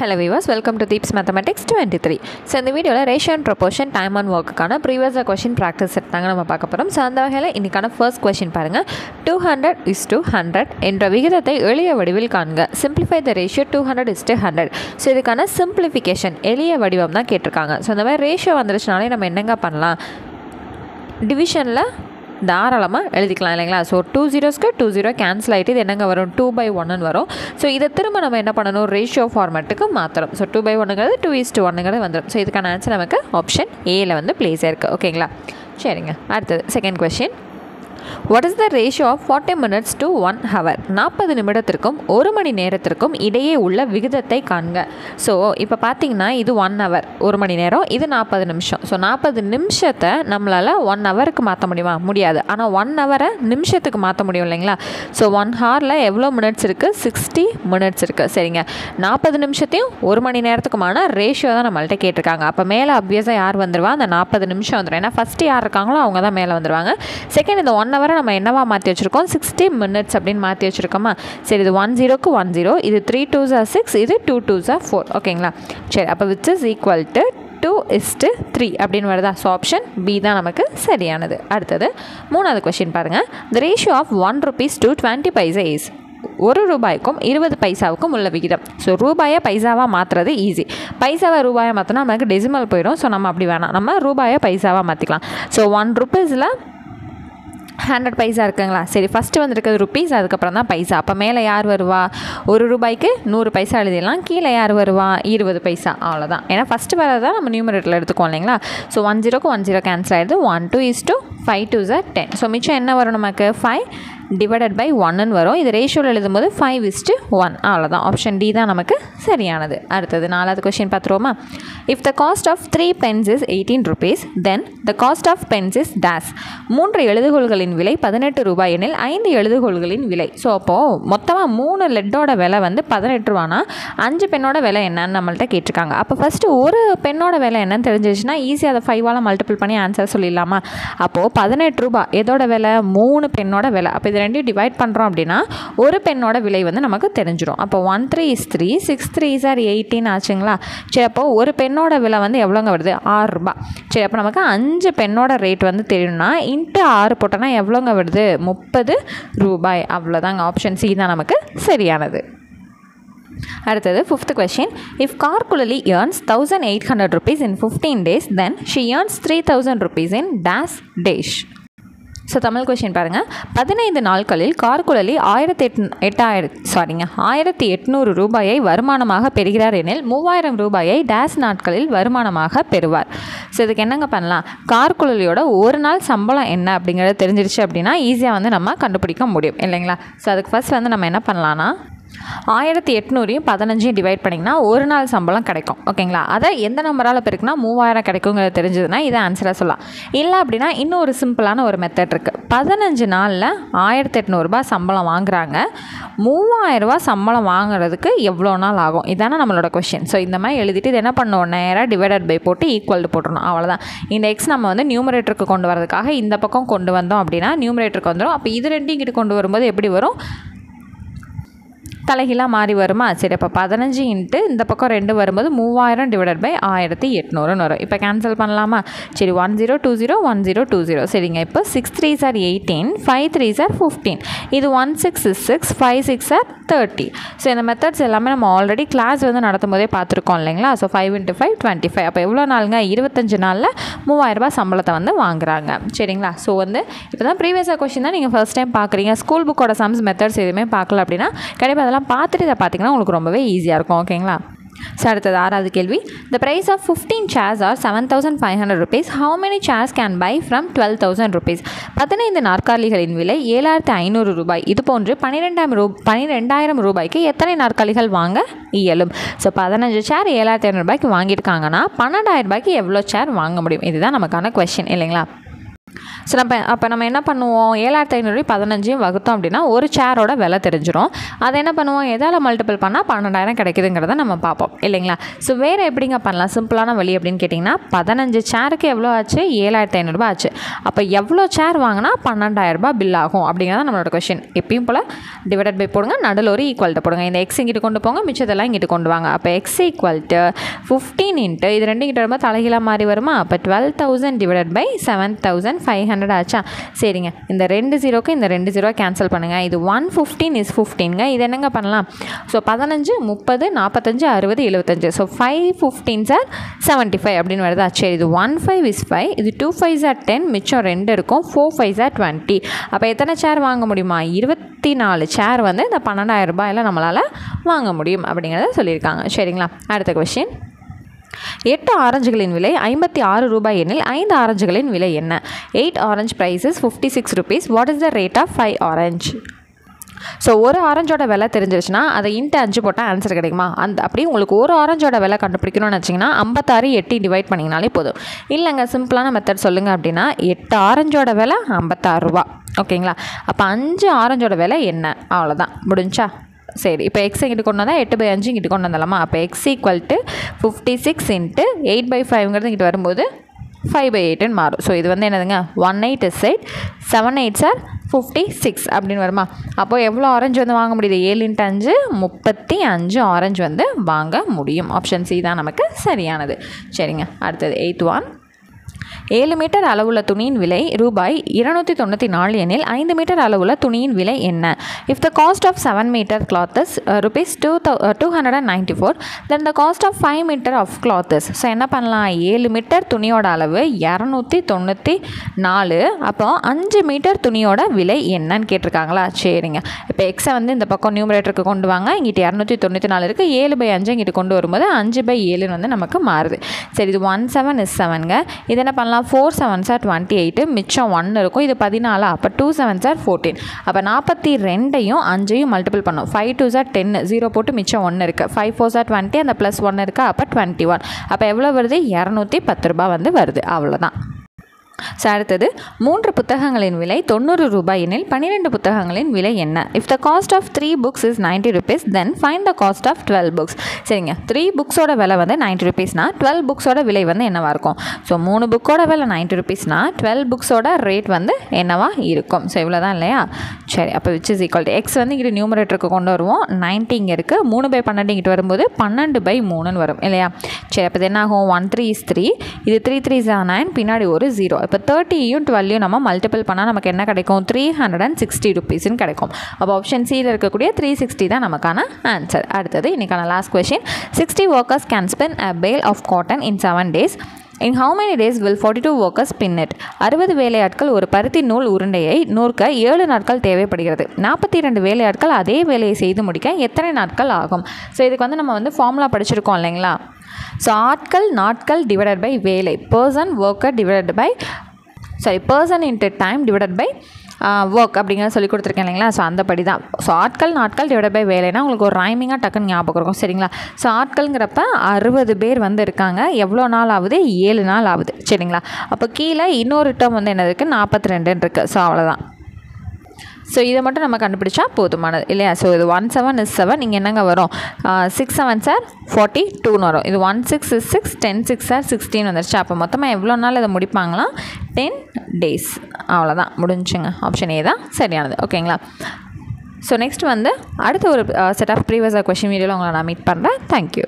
Hello viewers, welcome to Deeps Mathematics 23. So இந்த வீடியோவில் ratio and proportion time and ஒர்க்குக்கான previous question practice set தாங்க நம்ம பார்க்க போகிறோம். ஸோ அந்த வகையில் இன்றைக்கான ஃபர்ஸ்ட் கொஷின் பாருங்கள். 200:100 என்ற விகிதத்தை எளிய வடிவில் காண்க. Simplify the ratio 200:100. ஸோ இதுக்கான சிம்பிளிஃபிகேஷன் எளிய வடிவம் தான் கேட்டிருக்காங்க. ஸோ இந்த மாதிரி ரேஷியோ வந்துருச்சுனாலே நம்ம என்னங்க பண்ணலாம், டிவிஷனில் தாராளமாக எழுதிக்கலாம் இல்லைங்களா. ஸோ 2 zeros-க்கு 2 0 கேன்சல் ஆகிட்டு இது என்னங்க வரும், 2/1 வரும். ஸோ இதை திரும்ப நம்ம என்ன பண்ணணும், ரேஷியோ ஃபார்மேட்டுக்கு மாற்றணும். ஸோ 2/1ங்கிறது 2:1ங்கிறது வந்துடும். ஸோ இதுக்கான ஆன்சர் நமக்கு ஆப்ஷன் ஏல வந்து பிளேஸ் ஆயிருக்கு. ஓகேங்களா, சரிங்க. அடுத்தது second question. What is the ratio of 40 minutes to 1 hour? 40 நிமிடத்திற்கும் 1 மணி நேரத்திற்கும் இடையே உள்ள விகிதத்தை காண்க. ஸோ இப்போ பார்த்தீங்கன்னா இது 1 hour 1 மணி நேரம், இது 40 நிமிஷம். ஸோ 40 நிமிஷத்தை நம்மளால் 1 ஹவருக்கு மாற்ற முடியுமா? முடியாது. ஆனால் 1 ஹவரை நிமிஷத்துக்கு மாற்ற முடியும் இல்லைங்களா. ஸோ 1 ஹவரில் எவ்வளோ மினிட்ஸ் இருக்குது, 60 மினிட்ஸ் இருக்குது. சரிங்க, 40 நிமிஷத்தையும் 1 மணி நேரத்துக்குமான ரேஷியோ தான் நம்மள்கிட்ட கேட்டிருக்காங்க. அப்போ மேலே அப்வியஸாக யார் வந்துடுவா, அந்த 40 நிமிஷம் வந்துடும். ஏன்னா ஃபஸ்ட்டு யார் இருக்காங்களோ அவங்க தான் மேலே வந்துடுவாங்க. செகண்ட் இந்த 1 ஹவரை நம்ம என்னவா மாற்றி வச்சுருக்கோம், 60 மினிட்ஸ் அப்படின்னு மாற்றி வச்சுருக்கோமா. சரி, இது 1 0க்கு 1 0, இது 3 2s are 6, இது 2 2s are 4. ஓகேங்களா, சரி. அப்போ விச் இஸ் ஈக்குவல் டு 2:3 அப்படின்னு வருதா. ஸோ ஆப்ஷன் பி தான் நமக்கு சரியானது. அடுத்தது மூணாவது கொஸ்டின் பாருங்கள். The ratio of 1 rupees to 20 paisa is. 1 ரூபாய்க்கும் 20 பைசாவுக்கும் உள்ள விகிதம். ஸோ ரூபாயை பைசாவாக மாற்றுறது ஈஸி. பைசாவை ரூபாயை மாற்றினா நமக்கு டெசிமல் போயிடும். ஸோ நம்ம அப்படி வேணாம், நம்ம ரூபாயை பைசாவாக மாற்றிக்கலாம். ஸோ 1 rupeesல 100 பைசா இருக்குங்களா. சரி, ஃபஸ்ட்டு வந்துருக்கிறது ருப்பீஸ், அதுக்கப்புறம் தான் பைசா. அப்போ மேலே யார் வருவா, 1 ரூபாய்க்கு 100 பைசா எழுதிடலாம். கீழே யார் வருவா, 20 பைசா. அவ்வளோதான். ஏன்னா ஃபஸ்ட்டு வரது தான் நம்ம நியூமரேட்டரில் எடுத்துக்கோம் இல்லைங்களா. ஸோ 1 0க்கு 1 0 கேன்சல் ஆகிடுது. 1 2 5 2s are 10. ஸோ மிச்சம் என்ன வரும் நமக்கு, 5 டிவைடட் பை 1ன்னு வரும். இது ரேஷியோவில் எழுதும்போது 5:1. அவ்வளோதான். ஆப்ஷன் டி தான் நமக்கு சரியானது. அடுத்தது நாலாவது கொஸ்டின் பார்த்துருவோமா. If the cost of 3 pens is 18 rupees, then the cost of pens is dash. 3 எழுதுகோள்களின் விலை 18 ரூபாய் எனில் 5 எழுதுகோள்களின் விலை. ஸோ அப்போது மொத்தமாக 3 லெட்டோட விலை வந்து 18 ரூபானா 5 பெண்ணோட விலை என்னன்னு நம்மள்ட்ட கேட்டிருக்காங்க. அப்போ ஃபஸ்ட்டு ஒரு பெண்ணோட விலை என்னன்னு தெரிஞ்சிச்சுன்னா ஈஸியாக அதை 5ஆல் மல்டிபிள் பண்ணி ஆன்சர் சொல்லிடலாமா. அப்போது 18 ரூபாய் எதோட விலை, 3 பெண்ணோட விலை. அப்போ இது ரெண்டையும் டிவைட் பண்ணுறோம் அப்படின்னா ஒரு பெண்ணோட விலை வந்து நமக்கு தெரிஞ்சிடும். அப்போ 1 3 is 3, 6 3s are 18 ஆச்சுங்களா. சரி, அப்போ ஒரு பெண்ணோட விலை வந்து எவ்வளோங்க வருது, 6 ரூபாய். சரி, அப்போ நமக்கு 5 பெண்ணோட ரேட் வந்து தெரியணும்னா இன்ட்டு 6 போட்டோன்னா எவ்வளோங்க வருது, 30 ரூபாய். அவ்வளோதாங்க. ஆப்ஷன் சி தான் நமக்கு சரியானது. அடுத்தது ஃபிஃப்த் கொஸ்டின். இஃப் கார்குலலி earns 1800 rupees in 15 days, then she earns 3000 rupees in dash dash. So Tamil question பாருங்கள். 15 நாட்களில் கார்குலலி 1800 ரூபாயை வருமானமாக பெறுகிறார் எனில் 3000 ரூபாயை டேஸ் நாட்களில் வருமானமாக பெறுவார். ஸோ இதுக்கு என்னங்க பண்ணலாம், கார்குலலியோட ஒரு நாள் சம்பளம் என்ன அப்படிங்கிறத தெரிஞ்சிருச்சு அப்படின்னா ஈஸியாக வந்து நம்ம கண்டுபிடிக்க முடியும் இல்லைங்களா. ஸோ அதுக்கு ஃபஸ்ட் வந்து நம்ம என்ன பண்ணலான்னா 1800 15 டிவைட் பண்ணிங்கன்னா ஒரு நாள் சம்பளம் கிடைக்கும். ஓகேங்களா, அதை எந்த நம்பரால் பெருக்குன்னா 3000 கிடைக்குங்கிறது தெரிஞ்சதுன்னா இதை ஆன்சராக சொல்லலாம். இல்லை அப்படின்னா இன்னும் ஒரு சிம்பிளான ஒரு மெத்தட் இருக்குது. 15 நாளில் 1800 ரூபாய் சம்பளம் வாங்குறாங்க, 3000 ரூபா சம்பளம் வாங்குறதுக்கு எவ்வளோ நாள் ஆகும், இதானே நம்மளோட கொஸ்டின். ஸோ இந்த மாதிரி எழுதிட்டு இது என்ன பண்ணணும், நேராக டிவைடட் பை போட்டு ஈக்குவல் போட்டுடணும். அவ்வளோதான். இந்த எக்ஸ் நம்ம வந்து நியூமரேட்டருக்கு கொண்டு வரதுக்காக இந்த பக்கம் கொண்டு வந்தோம் அப்படின்னா நியூமரேட்டருக்கு வந்துடும். அப்போ இது ரெண்டையும் இங்கிட்டு கொண்டு வரும்போது எப்படி வரும், தலைகீழாக மாறி வருமா. சரி, அப்போ 15 இன்ட்டு இந்த பக்கம் 2 வரும்போது 3000 டிவைடட் பை 1800 வரும். இப்போ கேன்சல் பண்ணலாமா. சரி, 1020 1020. சரிங்க, இப்போ 6 3s are 18, 5 3s are 15, இது 1 6 is 6, 5 6 are 30. ஸோ இந்த மெத்தட்ஸ் எல்லாமே நம்ம ஆல்ரெடி கிளாஸ் வந்து நடத்தும் போதே பார்த்துருக்கோம் இல்லைங்களா. ஸோ 5 × 5 25. அப்போ எவ்வளோ நாளுங்க, 25 நாளில் 3000 ரூபாய் சம்பளத்தை வந்து வாங்குறாங்க. சரிங்களா. ஸோ வந்து இப்போ தான் ப்ரீவியஸாக கொஸ்டின் தான் நீங்கள் ஃபர்ஸ்ட் டைம் பார்க்குறீங்க, ஸ்கூல் புக்கோட சம்ஸ் மெத்தட்ஸ் எதுவுமே பார்க்கல அப்படின்னா கண்டிப்பாக அதெல்லாம் பார்த்துட்டு இதை பார்த்தீங்கன்னா உங்களுக்கு ரொம்பவே ஈஸியாக இருக்கும். ஓகேங்களா. ஸோ அடுத்தது ஆறாவது கேள்வி. The price of 15 chairs are 7500 rupees. How many chairs can buy from 12,000 rupees? 15 நாற்காலிகளின் விலை 7500 ரூபாய். இது போன்று 12,000 ரூபாய்க்கு எத்தனை நாற்காலிகள் வாங்க இயலும்? ஸோ 15 சேர் 7500 ரூபாய்க்கு வாங்கியிருக்காங்கன்னா 12,000 ரூபாய்க்கு எவ்வளோ சேர் வாங்க முடியும்? இதுதான் நமக்கான கொஸ்டின் இல்லைங்களா. ஸோ நம்ம என்ன பண்ணுவோம், 7500 15 வகுத்தோம் அப்படின்னா ஒரு சேரோட விலை தெரிஞ்சிடும். அதை என்ன பண்ணுவோம், எதால் மல்டிபிள் பண்ணால் 12,000 கிடைக்குதுங்கிறத நம்ம பார்ப்போம் இல்லைங்களா. ஸோ வேறு எப்படிங்க பண்ணலாம், சிம்பிளான வழி அப்படின்னு கேட்டிங்கன்னா 15 சேருக்கு எவ்வளோ ஆச்சு, 7500 ஆச்சு. அப்போ எவ்வளோ சேர் வாங்கினா 12,000 பில் ஆகும் அப்படிங்கிறத நம்மளோட கொஷின். எப்பயும் போல் டிவைடட் பை போடுங்க, நடுவில் ஒரு ஈக்குவல்ட்டு போடுங்க. இந்த எக்ஸ் இங்கிட்டு கொண்டு போங்க, மிச்சத்தெல்லாம் இங்கிட்டு கொண்டு வாங்க. அப்போ எக்ஸ் ஈக்குவல்ட்டு 15 இன்ட்டு இது ரெண்டு கிட்ட வரும்போது தலைகீழாக மாறி வருமா. அப்போ 12,000 டிவைடட் பை 7,500 ஆச்சா. சரிங்க, இந்த 2 0க்கு இந்த 2 0 கேன்சல் பண்ணுங்கள். இது 115 இஸ் 15ங்க. இது என்னங்க பண்ணலாம், ஸோ 15 30 45 60 75. ஸோ 5 15 சார் 75 அப்படின்னு வருதா. சரி, இது 15 இஸ் 5, இது 2 5 சார் 10, மிச்சம் 2 இருக்கும், 4 5 சார் 20. அப்போ எத்தனை சேர் வாங்க முடியுமா, 24 சேர் வந்து இந்த 12,000 ரூபாயில் நம்மளால் வாங்க முடியும் அப்படிங்கிறத சொல்லியிருக்காங்க. சரிங்களா. அடுத்த கொஸ்டின், 8 ஆரஞ்சுகளின் விலை 56 ரூபாய் எனில் 5 ஆரஞ்சுகளின் விலை என்ன? 8 orange prices 56 rupees. What is the rate of 5 orange? So ஒரு ஆரஞ்சோட விலை தெரிஞ்சிருச்சுன்னா அதை இன்ட்டு 5 போட்டால் ஆன்சர் கிடைக்குமா. அப்படி உங்களுக்கு ஒரு ஆரஞ்சோட விலை கண்டுபிடிக்கணும்னு வச்சிங்கன்னா 56 8 டிவைட் பண்ணிங்கனாலே போதும். இல்லைங்க, சிம்பிளான மெத்தட் சொல்லுங்கள் அப்படின்னா 8 ஆரஞ்சோட விலை 56 ரூபா. ஓகேங்களா. அப்போ 5 ஆரஞ்சோட விலை என்ன, அவ்வளோதான், முடிஞ்சா. சரி, இப்போ எக்ஸ் இங்கிட்டு கொண்டு வந்தால் 8/5 இங்கிட்டு கொண்டு வந்தாலாமா. அப்போ எக்ஸ் ஈக்குவல் டு 56 இன்ட்டு 8/5ங்கிறது இங்கிட்டு வரும்போது 5/8ன்னு மாறும். ஸோ இது வந்து என்னதுங்க, 18 is 8, 7 8 சார் 56 அப்படின்னு வருமா. அப்போது எவ்வளோ ஆரஞ்சு வந்து வாங்க முடியுது, 7 × 5 35 ஆரஞ்சு வந்து வாங்க முடியும். ஆப்ஷன் சி தான் நமக்கு சரியானது. சரிங்க. அடுத்தது 8th one, 7 மீட்டர் அளவுள்ள துணியின் விலை ரூபாய் 294 எனில் 5 மீட்டர் அளவுள்ள துணியின் விலை என்ன? If the cost of 7 metre cloth is rupees 294, then the cost of 5 metre of cloth is. So என்ன பண்ணலாம், 7 மீட்டர் துணியோட அளவு 294, அப்போ 5 மீட்டர் துணியோட விலை என்னன்னு கேட்டிருக்காங்களா. சரிங்க, இப்போ எக்ஸை வந்து இந்த பக்கம் நியூமரேட்டருக்கு கொண்டு வாங்க. இங்கிட்டு 294 இருக்குது, 7/5 இங்கிட்டு கொண்டு வரும்போது 5/7 வந்து நமக்கு மாறுது. சரி, இது 17 is 7ங்க. இது என்ன பண்ணலாம், 4 7s are 28, மிச்சம் 1 இருக்கும், இது 14. அப்போ 2 7s are 14. அப்போ 42ஐயும் 5ஐயும் மல்டிபிள் பண்ணோம். 5 2s are 10, 0 போட்டு மிச்சம் 1 இருக்குது. 5 4s are 20, அந்த ப்ளஸ் 1 இருக்கா, அப்போ 21. அப்போ எவ்வளோ வருது, 210 ரூபாய் வந்து வருது. அவ்வளோதான். ஸோ அடுத்தது, 3 புத்தகங்களின் விலை 90 ரூபாய் எனில் 12 புத்தகங்களின் விலை என்ன? If the cost of 3 books is 90 rupees, then find the cost of 12 books. சரிங்க, 3 புக்ஸோட விலை வந்து 90 rupeesனா 12 புக்ஸோட விலை வந்து என்னவாக இருக்கும்? ஸோ 3 புக்கோட விலை 90 rupeesனா 12 புக்ஸோட ரேட் வந்து என்னவா இருக்கும்? ஸோ இவ்வளோ தான் இல்லையா. சரி, அப்போ which is equal to X வந்து இங்கிட்டு நியூமரேட்டருக்கு கொண்டு வருவோம். 90 இங்கே இருக்குது, 3/12 இங்கிட்டு வரும்போது 12/3ன்னு வரும் இல்லையா. சரி, அப்போ இது என்ன ஆகும், 1 3 is 3, இது 3 3 is 9, பின்னாடி ஒரு 0. இப்போ 30யும் 12யும் நம்ம மல்டிபிள் பண்ணால் நமக்கு என்ன கிடைக்கும், 360 rupeesன்னு கிடைக்கும். அப்போ ஆப்ஷன் சியில் இருக்கக்கூடிய 360 தான் நமக்கான ஆன்சர். அடுத்தது இன்றைக்கான last question, 60 workers can spin a bale of cotton in 7 days. In how many days will 42 workers spin it? 60 வேலையாட்கள் ஒரு பருத்தி நூல் உருண்டையை நூற்க 7 நாட்கள் தேவைப்படுகிறது. 42 வேலையாட்கள் அதே வேலையை செய்து முடிக்க எத்தனை நாட்கள் ஆகும்? ஸோ இதுக்கு வந்து நம்ம வந்து ஃபார்முலா படிச்சிருக்கோம் இல்லைங்களா. ஸோ ஆட்கள் நாட்கள் டிவைடட் பை வேலை, person worker divided by person into time divided by work அப்படிங்கிற சொல்லி கொடுத்துருக்கேன் இல்லைங்களா. ஸோ அந்த படி தான். ஸோ ஆட்கள் நாட்கள் டிவைட் பை வேலைனா உங்களுக்கு ஒரு ரைமிங்காக டக்குன்னு ஞாபகம் இருக்கும். சரிங்களா. ஸோ ஆட்கள்ங்கிறப்ப 60 பேர் வந்து இருக்காங்க. எவ்வளோ நாள் ஆகுது, 7 நாள் ஆகுது. சரிங்களா. அப்போ கீழே இன்னொரு டேர்ம் வந்து என்ன இருக்குது, 42 இருக்குது. ஸோ அவ்வளோதான். ஸோ இதை மட்டும் நம்ம கண்டுபிடிச்சா போதுமானது இல்லையா. ஸோ இது 1 7 is 7, இங்கே என்னங்க வரும், 6 7s are 42ன்னு வரும். இது 1 6 is 6, 10 6 are 16 வந்துருச்சு. அப்போ மொத்தமாக எவ்வளோ நாள் இதை முடிப்பாங்களாம், 10 days. அவ்வளோதான், முடிஞ்சுங்க. ஆப்ஷன் ஏ தான் சரியானது. ஓகேங்களா. ஸோ நெக்ஸ்ட் வந்து அடுத்த ஒரு செட் ஆஃப் ப்ரீவியஸ் கொஸ்டின் வீடியோவில் உங்களை நான் மீட் பண்ணுறேன். தேங்க்யூ.